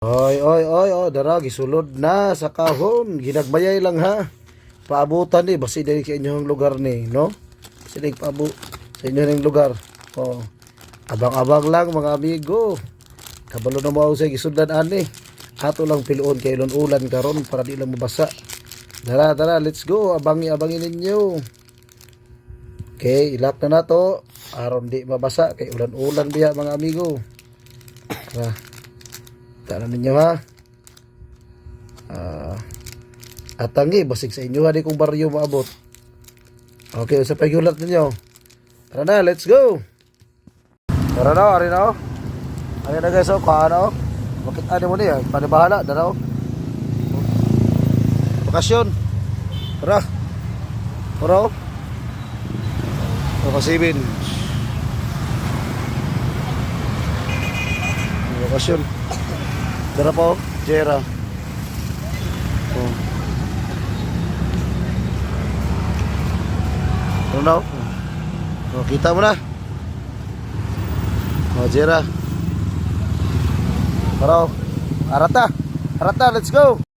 Oy, oy, oy, oh, dara gisulod na sa kahon. Ginagbayay lang ha. Paabutan ni basi diri sa inyong lugar ni, no? Basi diri paabo sa inyong lugar. Oh. Abang-abang lang mga amigo. Kabalo na mo sa gisudlan ani. Ato lang piluon kay ulan karon para di lang mabasa. Dara, dara, let's go. Abangi-abangin ninyo. Okay, ilap na nato. Aron di mabasa kay ulan-ulan biya mga amigo. Tara. Tara ninyo ha. Atangi, basig sa inyo ha di kong baryo maabot. Okay, sa pagulat ninyo. Tara na, let's go. Tara na, ari na. Ari na guys, paano? Bakit ano mo niya? Panibahala, daraw. Bakasyon. Tara. Tara. Bakasibin. Bakasyon. Tara po, Jera. Oh. Ano na? Oh, kita mo na. Oh, Jera. Tara. Arata. Arata, let's go.